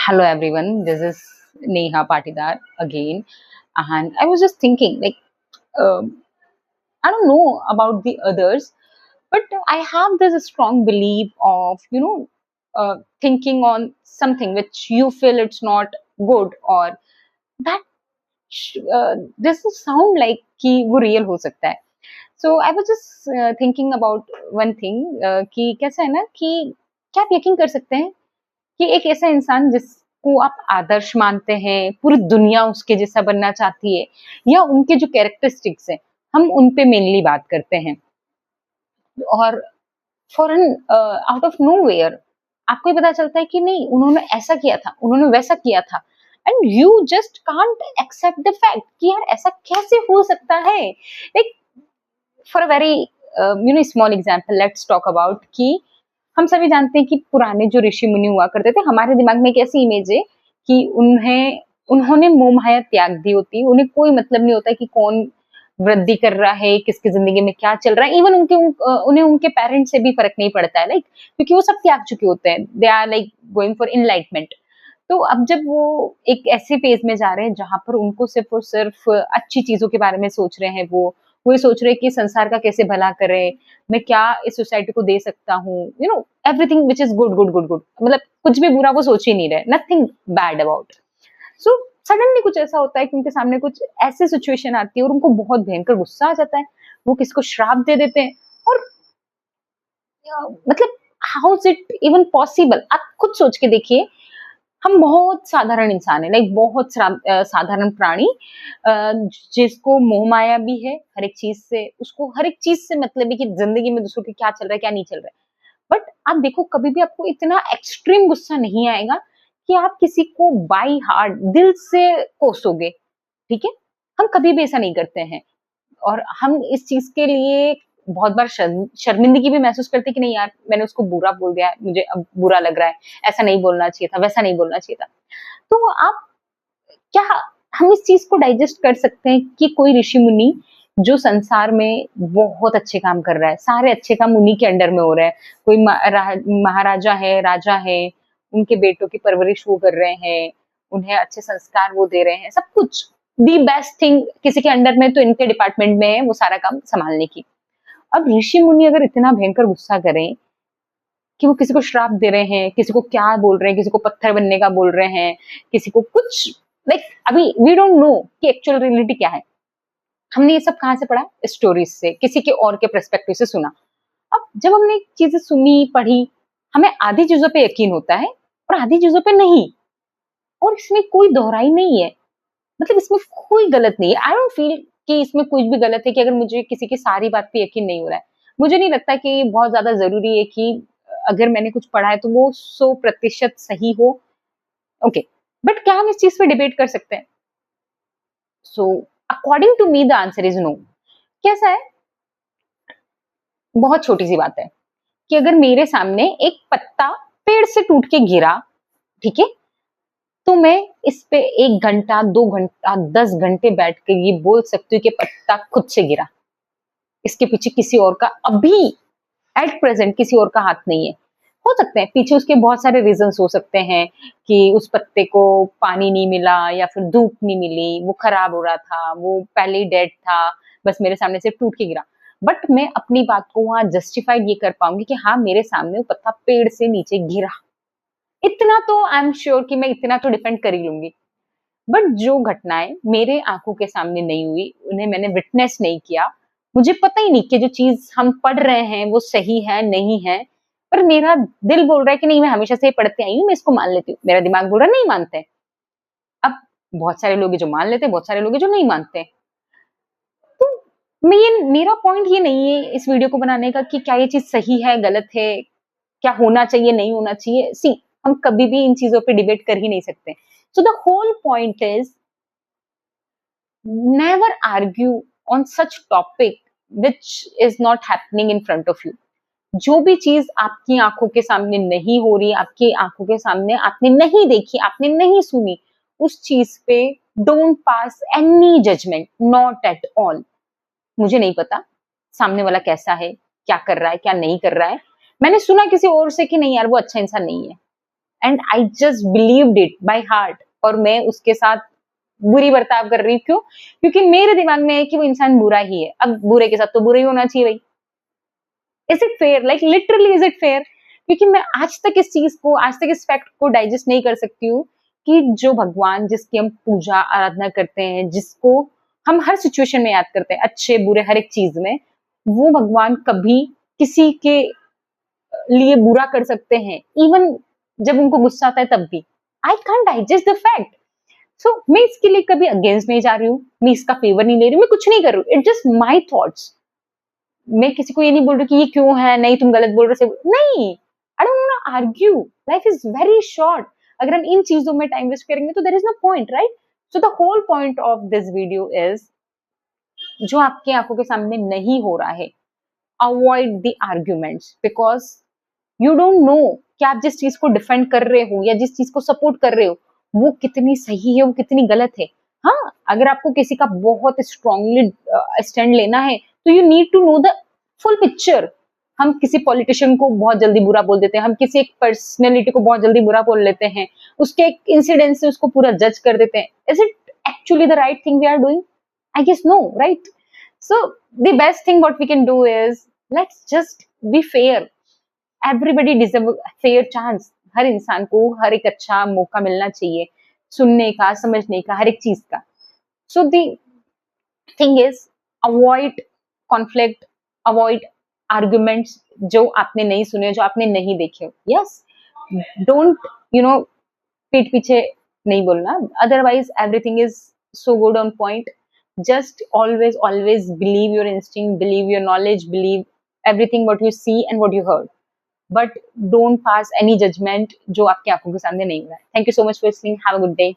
Hello everyone, this is Neha Patidar again, and I was just thinking, um, I don't know about the others, but I have this strong belief of thinking on something which you feel it's not good or that this will sound like कि वो real हो सकता है. So I was just thinking about one thing कि कैसा है ना कि क्या आप यकीन कर सकते हैं कि एक ऐसा इंसान जिसको आप आदर्श मानते हैं, पूरी दुनिया उसके जैसा बनना चाहती है या उनके जो कैरेक्टरिस्टिक्स हैं, हम उन पे मेनली बात करते हैं और फॉरन आउट ऑफ नोवेयर आपको ये पता चलता है कि नहीं उन्होंने ऐसा किया था, उन्होंने वैसा किया था and you just can't accept the fact कि यार ऐसा कैसे हो सकता है. Like for a very small example let's talk about कि हम सभी जानते हैं कि पुराने जो ऋषि मुनि हुआ करते थे, हमारे दिमाग में एक ऐसी इमेज है कि उन्होंने मोह माया त्याग दी होती, उन्हें कोई मतलब नहीं होता कि कौन वृद्धि कर रहा है, किसकी जिंदगी में क्या चल रहा है. इवन उन्हें उनके पेरेंट्स से भी फर्क नहीं पड़ता है, लाइक क्योंकि वो सब त्याग चुके होते हैं. They are like going for enlightenment. तो अब जब वो एक ऐसे फेज में जा रहे हैं जहां पर उनको सिर्फ और सिर्फ अच्छी चीजों के बारे में सोच रहे हैं, वो ये सोच रहे हैं कि संसार का कैसे भला करें, मैं क्या इस सोसाइटी को दे सकता हूँ, everything which is good good good good, मतलब कुछ भी बुरा वो सोच ही नहीं रहे, nothing bad about. So suddenly कुछ ऐसा होता है कि उनके सामने कुछ ऐसी सिचुएशन आती है और उनको बहुत भयंकर गुस्सा आ जाता है, वो किसी को श्राप दे देते हैं और मतलब how is it even possible. आप खुद सोच के देखिए, हम बहुत साधारण इंसान है, लाइक बहुत साधारण प्राणी जिसको मोह माया भी है, हर एक चीज से उसको हर एक चीज से मतलब है कि जिंदगी में दूसरों के क्या चल रहा है क्या नहीं चल रहा है. बट आप देखो कभी भी आपको इतना एक्सट्रीम गुस्सा नहीं आएगा कि आप किसी को बाई हार्ट दिल से कोसोगे. ठीक है, हम कभी भी ऐसा नहीं करते हैं और हम इस चीज के लिए बहुत बार शर्मिंदगी भी महसूस करते कि नहीं यार मैंने उसको बुरा बोल दिया, मुझे अब बुरा लग रहा है, ऐसा नहीं बोलना चाहिए था, वैसा नहीं बोलना चाहिए था. तो आप क्या हम इस चीज को डाइजेस्ट कर सकते हैं कि कोई ऋषि मुनि जो संसार में बहुत अच्छे काम कर रहा है, सारे अच्छे काम उन्हीं के अंडर में हो रहे हैं, कोई महाराजा है, राजा है, उनके बेटों की परवरिश वो कर रहे हैं, उन्हें अच्छे संस्कार वो दे रहे हैं, सब कुछ दी बेस्ट थिंग किसी के अंडर में तो इनके डिपार्टमेंट में है वो सारा काम संभालने की. अब ऋषि मुनि अगर इतना भयंकर गुस्सा करें कि वो किसी को श्राप दे रहे हैं, किसी को क्या बोल रहे हैं, किसी को पत्थर बनने का बोल रहे हैं, किसी को कुछ लाइक अभी वी डोंट नो कि एक्चुअल रियलिटी क्या है. हमने ये सब कहाँ से पढ़ा, स्टोरीज से, किसी के और के पर्सपेक्टिव से सुना. अब जब हमने चीजें सुनी पढ़ी, हमें आधी चीजों पे यकीन होता है और आधी चीजों पे नहीं, और इसमें कोई दोहराई नहीं है, मतलब इसमें कोई गलत नहीं है. आई डोंट फील कि इसमें कुछ भी गलत है कि अगर मुझे किसी की सारी बात पे यकीन नहीं हो रहा है. मुझे नहीं लगता कि बहुत ज्यादा जरूरी है कि अगर मैंने कुछ पढ़ा है तो वो 100% सही हो. ओके, बट क्या हम इस चीज पे डिबेट कर सकते हैं? So according to me the answer is no. कैसा है, बहुत छोटी सी बात है कि अगर मेरे सामने एक पत्ता पेड़ से टूट के गिरा, ठीक है, तो मैं इस पे 1 घंटा 2 घंटा 10 घंटे बैठ के ये बोल सकती हूँ कि पत्ता खुद से गिरा, इसके पीछे किसी और का अभी एट प्रेजेंट किसी और का हाथ नहीं है. हो सकते हैं पीछे उसके बहुत सारे रीजंस हो सकते हैं कि उस पत्ते को पानी नहीं मिला या फिर धूप नहीं मिली, वो खराब हो रहा था, वो पहले ही डेड था, बस मेरे सामने से टूट के गिरा. बट मैं अपनी बात को वहां जस्टिफाइड ये कर पाऊंगी कि हाँ मेरे सामने वो पत्ता पेड़ से नीचे गिरा, इतना तो आई एम श्योर कि मैं इतना तो डिपेंड कर ही लूंगी. बट जो घटनाएं मेरे आंखों के सामने नहीं हुई, उन्हें मैंने विटनेस नहीं किया, मुझे पता ही नहीं कि जो चीज हम पढ़ रहे हैं वो सही है नहीं है, पर मेरा दिल बोल रहा है कि नहीं मैं हमेशा से पढ़ते आई हूँ, मैं इसको मान लेती हूँ. मेरा दिमाग बोल रहा है नहीं मानते. अब बहुत सारे लोग हैं जो मान लेते हैं, बहुत सारे लोग हैं जो नहीं मानते. तो मेरा पॉइंट ये नहीं है इस वीडियो को बनाने का कि क्या ये चीज सही है गलत है, क्या होना चाहिए नहीं होना चाहिए. सी हम कभी भी इन चीजों पे डिबेट कर ही नहीं सकते. So the whole point is never argue on such topic which is not happening in front of you. जो भी चीज आपकी आंखों के सामने नहीं हो रही, आपकी आंखों के सामने आपने नहीं देखी, आपने नहीं सुनी, उस चीज पे don't pass any judgement, not at all. मुझे नहीं पता सामने वाला कैसा है, क्या कर रहा है क्या नहीं कर रहा है, मैंने सुना किसी और से कि नहीं यार वो अच्छा इंसान नहीं है, and I just believed it by heart, और मैं उसके साथ बुरी बर्ताव कर रही हूँ। क्यों? क्योंकि मेरे दिमाग में है कि वो इंसान बुरा ही है। अब बुरे के साथ तो बुरा ही होना चाहिए भाई। Is it fair? Like literally is it fair? क्योंकि मैं आज तक इस चीज को, आज तक इस फैक्ट को डाइजेस्ट नहीं कर सकती हूँ कि जो भगवान जिसकी हम पूजा आराधना करते हैं, जिसको हम हर सिचुएशन में याद करते हैं, अच्छे बुरे हर एक चीज में, वो भगवान कभी किसी के लिए बुरा कर सकते हैं, इवन जब उनको गुस्सा आता है तब भी। I can't digest the fact. So मैं इसके लिए कभी अगेंस्ट नहीं जा रही हूँ, मैं इसका फेवर नहीं ले रही हूँ, मैं कुछ नहीं कर रही हूँ, इट जस्ट माई थॉट्स। मैं किसी को ये नहीं बोल रही कि ये क्यों है, नहीं तुम गलत बोल रहे हो, नहीं, I don't want to argue. Life is very short. अगर हम इन चीजों में टाइम वेस्ट करेंगे तो there is no point, right? So the whole point of this video is, जो आपकी आंखों के सामने नहीं हो रहा है, avoid the arguments, because you don't know कि आप जिस चीज को डिफेंड कर रहे हो या जिस चीज को सपोर्ट कर रहे हो वो कितनी सही है, वो कितनी गलत है। हाँ, अगर आपको किसी का बहुत स्ट्रांगली स्टैंड लेना है तो you need to know the full picture. हम किसी पॉलिटिशियन को बहुत जल्दी बुरा बोल देते हैं, हम किसी एक पर्सनैलिटी को बहुत जल्दी बुरा बोल लेते हैं, उसके एक इंसिडेंट से उसको पूरा जज कर देते हैं। Is it actually the right thing we are doing? I guess no, right? So the best thing what we can do is, let's just be fair. Everybody deserve a fair chance. हर इंसान को हर एक अच्छा मौका मिलना चाहिए, सुनने का, समझने का, हर एक चीज का। So the thing is, avoid conflict, avoid arguments जो आपने नहीं सुने, जो आपने नहीं देखे। Yes, don't, you know, पीठ पीछे नहीं बोलना, otherwise everything is so good on point. Just always believe your instinct, believe your knowledge, believe everything what you see and what you heard, but don't pass any judgment जो आपकी आंखों के सामने नहीं हो रहा है। Thank you so much for listening. Have a good day.